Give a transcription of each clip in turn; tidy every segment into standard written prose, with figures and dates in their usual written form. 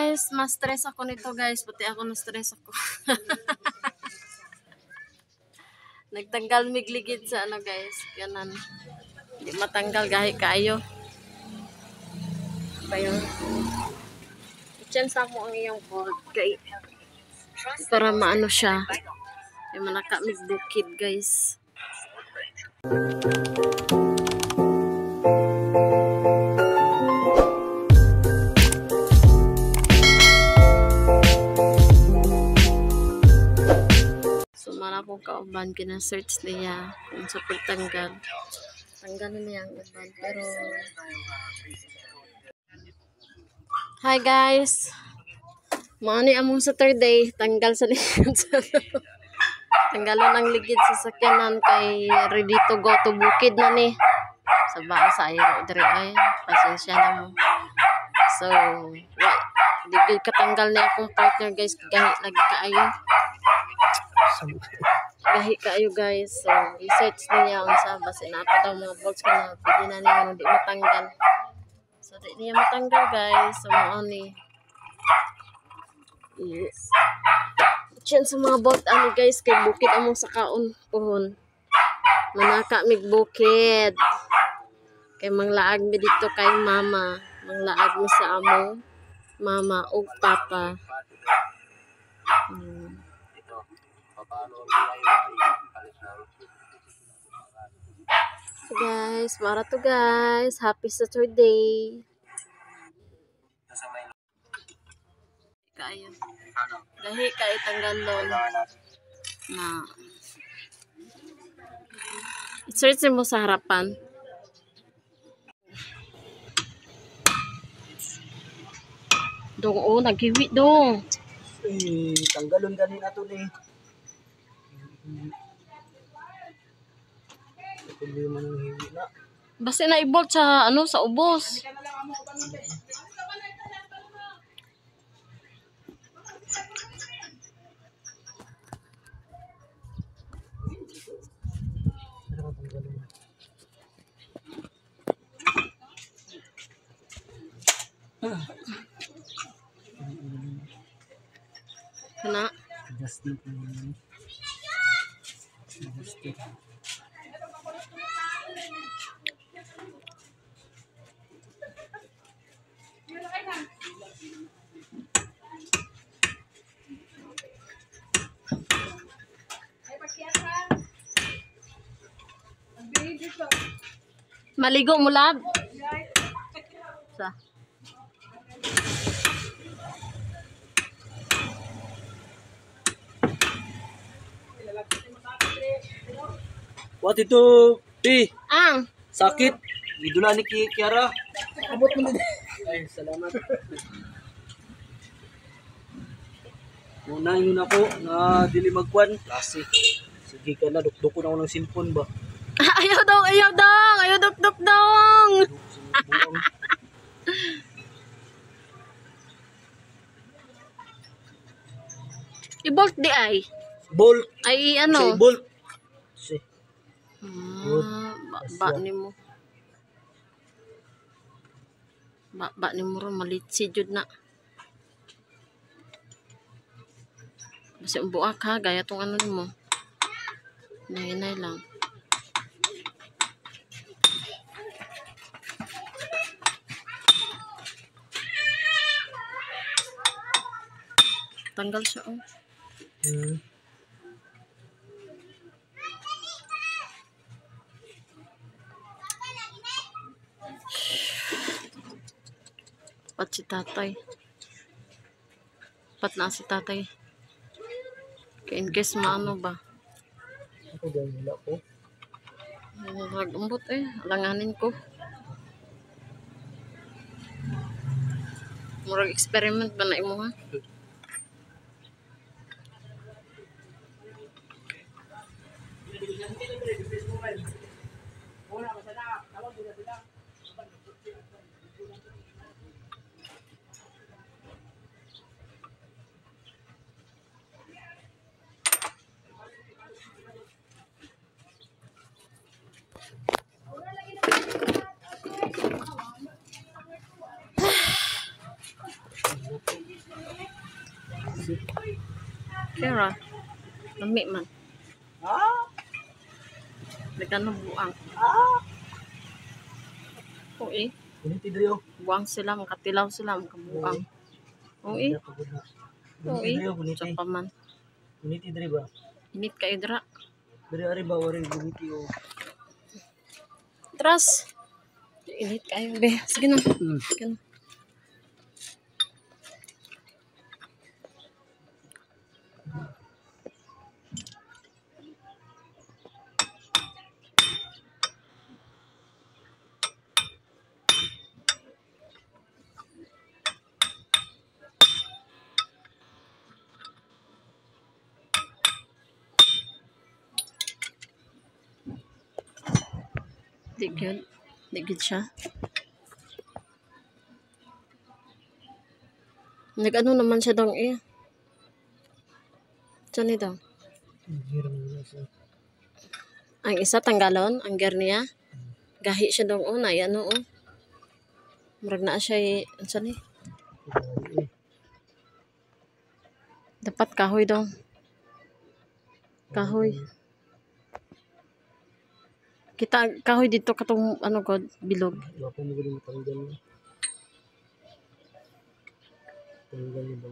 guys, mas stress ako nito guys. Pati ako na-stress ako. Nagtanggal migligid sa ano guys. Ganan. Hindi matanggal gahi kayo. Kayo. I-chance mo ang iyong board kay para maano siya. Ay manaka migbukid guys. Sumara ko kauban kina-search niya kung sa pagtanggal. Tanggalin niya ang uban pero hi guys. Maani among Saturday tanggal sa ligid sa tanggalan ang ligid sa sakyanan kay ready to go to bukid na ni. Sa baa sa ayo dire ay pasensya na mo. So, di katanggal na akong partner guys gahi lagi kaayo. Gahi kaayo guys. So, research niya ang sa base na pa daw mga bolts kana pili na niya di matanggal. So, di niya matanggal guys. So, mo ni. Yes. Diyan sa mga bolt ani guys kay bukid among sakaon puhon. Manaka mig bukid. Kay manglaag mi dito kay mama. Manglaag mi sa among mama ug papa. So guys, para to guys. Happy Saturday. Kayo. Gahi kay tanggalon na i-search mo sa harapan. Dong oh, naghiwi dong. Tanggalon ganin ato ni. Hindi man hiwi na. Basta na i-bolt sa ano sa ubos. Kana Justin. maligo mo lab. Sa What ito? ang Sakit. Gidula ni Kiara. Abot mo din. Ay, salamat. Muna yun ako na dili magkwan. Klase. Sige ka na, dukduk ko na ako ng cellphone ba? ayaw dong, ayaw dok dong. I-bolt di ay. Bolt. Ay ano? Bolt. Ba ni mo. Ba ni mo ron malitsi jud na. Basta buak ha gaya tong ano nimo. Nay lang. Tanggal siya oh. Pat si tatay. Pat na si tatay. Kaya in case maano ba? Ako dahil wala ko. Nag-umbot eh. Langanin ko. Murag experiment ba na imo ha? Klase. Kira. Lami man. Ah! Nagano buang. Uy. Kuniti diri oh. Buang sila, makatilaw sila, makabuang. Uy. Uy. Kuniti. Sa paman. Kuniti diri ba? Init kayo dra. Diri ari ba wari kuniti oh. Tras. Init kayo, be. Sige na. Hmm. Sige na. Digid. Digid siya. Nag-ano naman siya dong eh. Saan daw? Hirang na sa. Ang isa tanggalon, ang gear niya. Gahi siya dong na yan oo. Murag na siya saan eh. Dapat kahoy dong. Kahoy. Kita kahoy dito katong ano god bilog. Wa pa mo gud matanggal. Tanggal ni ba?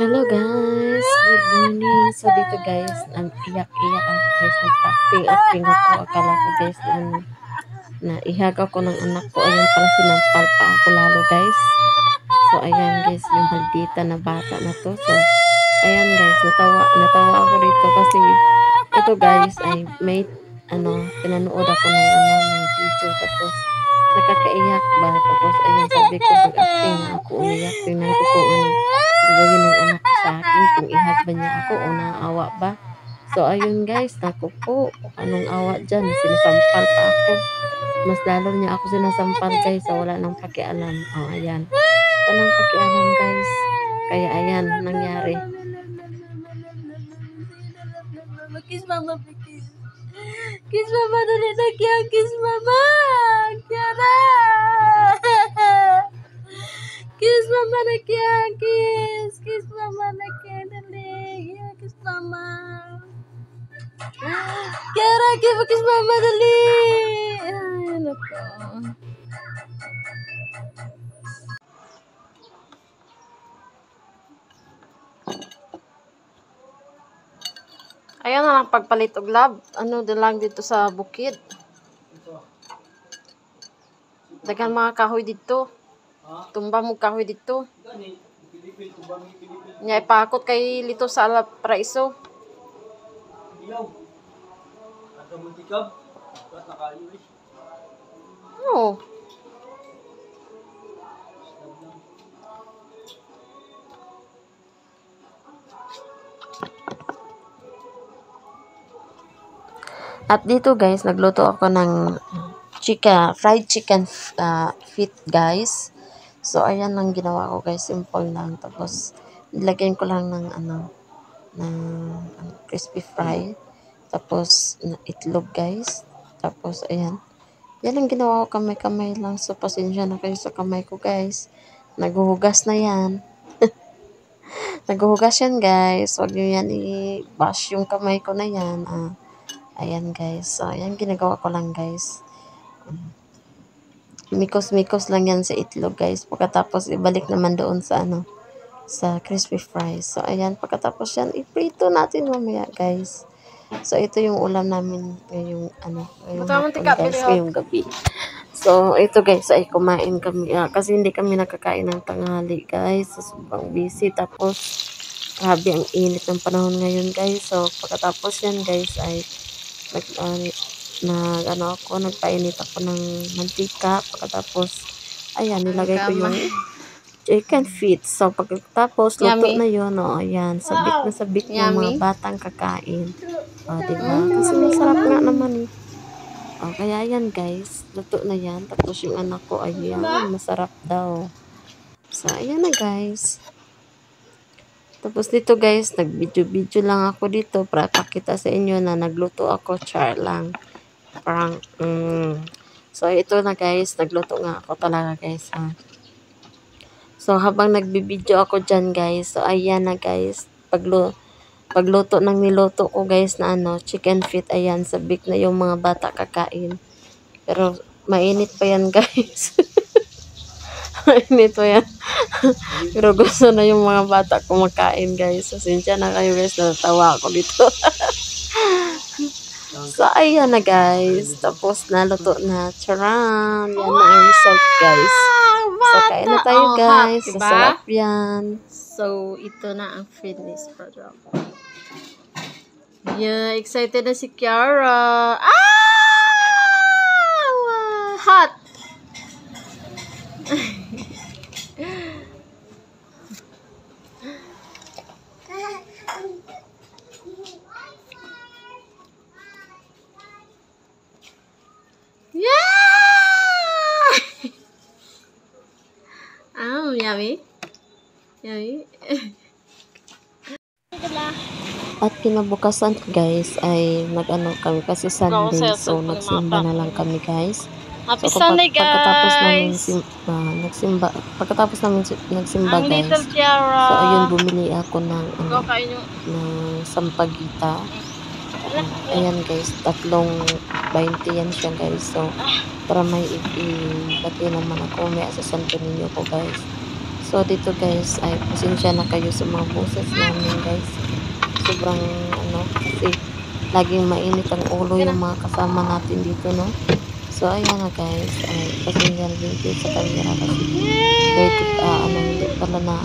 Hello guys, good morning. So dito guys, ang iyak-iyak ako guys, nagpacting ako. Akala ko guys na ihag ako ng anak ko. Ayan pala sinampal pa ako lalo guys. So ayan guys, yung maldita na bata na to. So ayan guys, natawa ako dito kasi ito guys ay may pinanood ako ng video tapos nakakaiyak ba tapos ayun sabi ko mag-acting na ako umiyak tingnan ko kung ano gagawin ng anak ko sa akin kung ihag ba niya ako o naawa ba. So ayun guys, naku po anong awa dyan, sinasampal pa ako, mas lalo niya ako sinasampal guys. So wala nang pakialam. Ayan, wala nang pakialam guys, kaya ayan nangyari. Kiss mama, kiss. Kiss mama, dali na kaya. Kiss mama. Kiara. Kiss mama na kaya. Kiss. Kiss mama na kaya. Dali. Yeah, kiss mama. Kiara, kiss mama, dali. Ay, nako. Ayan na lang pagpalit og lab. Ano lang dito sa bukid. Dagan mga kahoy dito. Tumba mo kahoy dito. Gani, Pilipin ko ba Pilipin? Nya ipakot kay lito sa Paraiso. Ilaw. Ada muntikab. Kat nakayo eh. Oo. At dito guys, nagluto ako ng fried chicken feet guys. So ayan ang ginawa ko guys, simple lang. Tapos nilagyan ko lang ng crispy fry. Tapos itlog guys. Tapos ayan. Yan ang ginawa ko, kamay-kamay lang. So pasensya na kayo sa kamay ko guys. Naghuhugas na yan. Naghuhugas yan guys. Huwag nyo yan i-bash yung kamay ko na yan. Ayan guys. So, ayan ginagawa ko lang guys. Mikos-mikos lang yan sa itlog guys. Pagkatapos ibalik naman doon sa sa crispy fries. So, ayan. Pagkatapos yan, iprito natin mamaya guys. So, ito yung ulam namin ngayong ngayong gabi. So, ito guys ay kumain kami. Kasi hindi kami nakakain ng tanghali guys. So, sobrang busy. Tapos, grabe ang init ng panahon ngayon guys. So, pagkatapos yan guys ay nagpainit ako ng mantika. Pagkatapos ayan, nilagay ko yung chicken feet. So pagkatapos luto na yun, ayan, sabik ng mga batang kakain. Diba? Kasi masarap nga naman eh. Kaya ayan guys, luto na yan. Tapos yung anak ko ayan, masarap daw. So ayan na guys. Tapos dito guys, nag-video lang ako dito para pakita sa inyo na nagluto ako, char lang. Parang, So, ito na guys, nagluto nga ako talaga guys, ha. So, habang nagbibideo ako dyan guys, so ayan na guys, pagluto ng niluto ko guys na chicken feet, ayan, sabik na yung mga bata kakain. Pero, mainit pa yan guys. Mainit pa yan. Pero gusto na yung mga bata kumakain guys. So, sinsya na kayo guys, natatawa ako dito. So, ayan na guys. Tapos, naluto na. Charan! Yan na ang result guys. So, kain na tayo guys. Diba? Masarap yan. So, ito na ang finished product. Yeah, excited na si Kiara. Hot! Yeah! Yummy. Yummy. At kinabukasan guys ay kami kasi Sunday. So, nagsimba na lang kami guys. Happy So, Sunday, guys! Pagkatapos namin nagsimba Ang guys. little Kiara. So, ayun, bumili ako ng, Go, kain yung... ng sampagita. Ayan guys, 3.20 yan siya guys. So, para may ilagay naman ako, may asasanto ninyo ko guys. So, dito guys, ay pasensya na kayo sa mga boses namin guys. Sobrang, kasi laging mainit ang ulo yung mga kasama natin dito, no? So, ayan na guys, ay pasensya na din kayo sa camera kasi hindi pala na,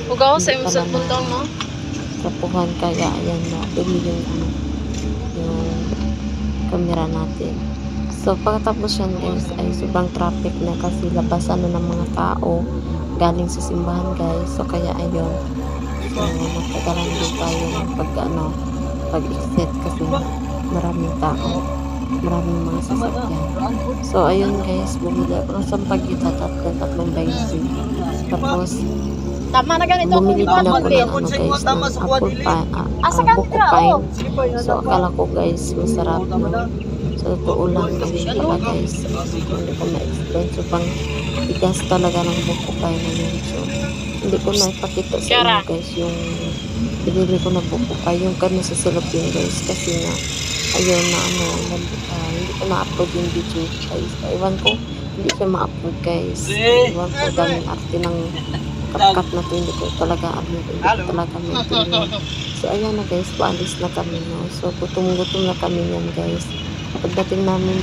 Hugaw sa hindi imong pala cellphone daw mo. trapuhan, kaya ayan na, dumi yung camera natin. So, pagkatapos yan guys, ay sobrang traffic na kasi labasan na ng mga tao galing sa simbahan guys. So, kaya ayun. So, matagalan din tayo ng pag-exit kasi maraming tao. Maraming mga sasakyan. So, ayun guys, bumili ako ng sampagita, 3.20. Tapos, Tama na ganito. bumili din ako ng guys, ng apple pie, buko pine. So, akala ko guys, masarap na. So, totoo lang kasi pala guys, hindi ko ma-explain. So, pang tigas talaga ng buko pine na yun. So, hindi ko na ipakita sa inyo guys yung binili ko na buko pie. Yung kanya sa yun guys, kasi nga, ayun na hindi ko na-upload yung video guys. Ewan ko, hindi siya ma-upload guys. Ewan ko, daming arte ng cut na to, hindi ko talaga maintindihan. So, ayan na guys, paalis na kami, no? So, gutom-gutom na kami yan guys. Pagdating namin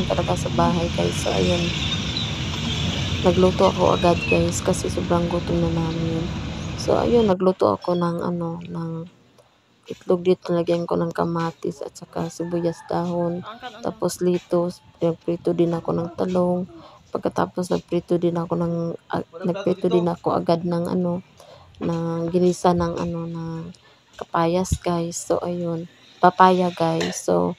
talaga sa bahay guys. So, ayun, nagluto ako agad guys kasi sobrang gutom na namin. So, ayun, nagluto ako ng itlog dito, lagyan ko ng kamatis at saka sibuyas dahon, tapos litos, nagprito din ako ng talong. Pagkatapos nagprito din ako agad ng ng ginisa ng ng kapayas guys. So ayun, papaya guys. So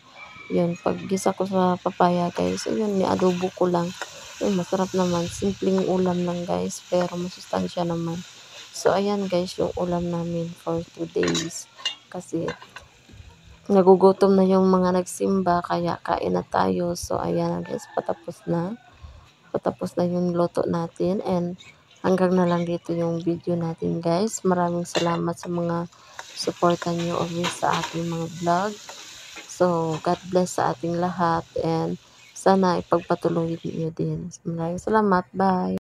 yun, paggisa ko sa papaya guys, ayun, ni-adobo ko lang. Ayun, masarap naman, simpleng ulam lang guys, pero masustansya naman. So ayan guys, yung ulam namin for 2 days. Kasi nagugutom na yung mga nagsimba, kaya kain na tayo. So ayan guys, patapos na yung luto natin, and hanggang na lang dito yung video natin guys. Maraming salamat sa mga suporta nyo always sa ating mga vlog. So God bless sa ating lahat, and sana ipagpatuloy niyo din. Maraming salamat, bye.